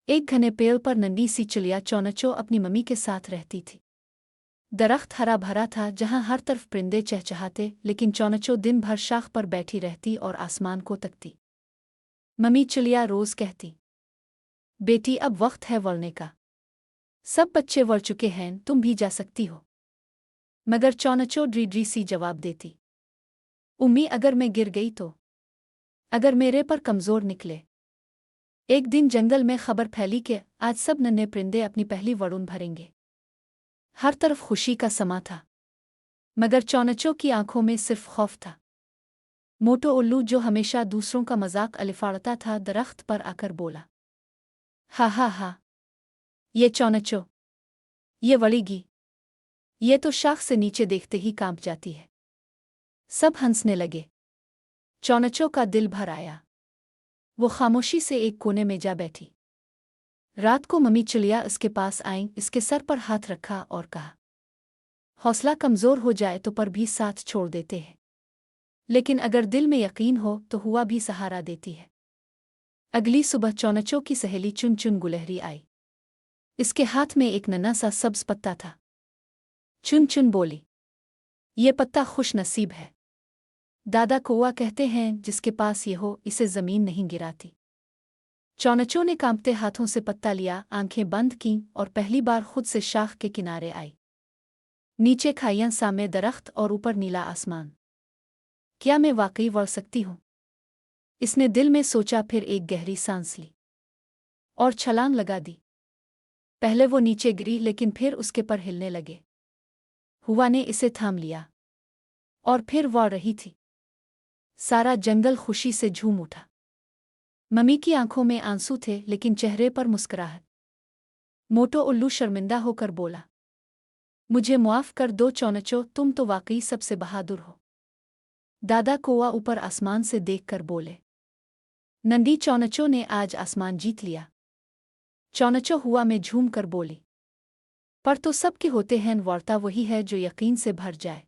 एक घने पेड़ पर नन्ही सी चिड़िया चौनचो अपनी मम्मी के साथ रहती थी। दरख्त हरा भरा था जहाँ हर तरफ परिंदे चहचहाते, लेकिन चौनचो दिन भर शाख पर बैठी रहती और आसमान को तकती। मम्मी चिड़िया रोज कहती, बेटी अब वक्त है वड़ने का, सब बच्चे वड़ चुके हैं, तुम भी जा सकती हो। मगर चौनचो ड्री सी जवाब देती, उम्मी अगर मैं गिर गई तो, अगर मेरे पर कमजोर निकले। एक दिन जंगल में खबर फैली कि आज सब नन्हे परिंदे अपनी पहली वड़ुन भरेंगे। हर तरफ खुशी का समा था, मगर चौनचो की आंखों में सिर्फ खौफ था। मोटो उल्लू जो हमेशा दूसरों का मजाक अलिफाड़ता था, दरख्त पर आकर बोला, हा हा हा, ये चौनचो, ये वड़ेगी, ये तो शाख से नीचे देखते ही कांप जाती है। सब हंसने लगे। चौनचो का दिल भर आया। वो खामोशी से एक कोने में जा बैठी। रात को मम्मी चिड़िया इसके पास आई, इसके सर पर हाथ रखा और कहा, हौसला कमजोर हो जाए तो पर भी साथ छोड़ देते हैं, लेकिन अगर दिल में यकीन हो तो हुआ भी सहारा देती है। अगली सुबह चौनचो की सहेली चुन चुन गुलहरी आई। इसके हाथ में एक नन्हा सा सब्ज पत्ता था। चुन चुन बोली, ये पत्ता खुश नसीब है। दादा कौआ कहते हैं, जिसके पास ये हो इसे जमीन नहीं गिराती। चौनचो ने कांपते हाथों से पत्ता लिया, आंखें बंद कीं और पहली बार खुद से शाख के किनारे आई। नीचे खाइयां, सामने दरख्त और ऊपर नीला आसमान। क्या मैं वाकई वड़ सकती हूँ? इसने दिल में सोचा, फिर एक गहरी सांस ली और छलांग लगा दी। पहले वो नीचे गिरी, लेकिन फिर उसके पर हिलने लगे। हुआ ने इसे थाम लिया और फिर वड़ रही थी। सारा जंगल खुशी से झूम उठा। मम्मी की आंखों में आंसू थे, लेकिन चेहरे पर मुस्कुराहट। मोटो उल्लू शर्मिंदा होकर बोला, मुझे मुआफ कर दो चौनचो, तुम तो वाकई सबसे बहादुर हो। दादा कौआ ऊपर आसमान से देखकर बोले, नंदी चौनचो ने आज आसमान जीत लिया। चौनचो हुआ में झूम कर बोली, पर तो सबके होते हैं, वार्ता वही है जो यकीन से भर जाए।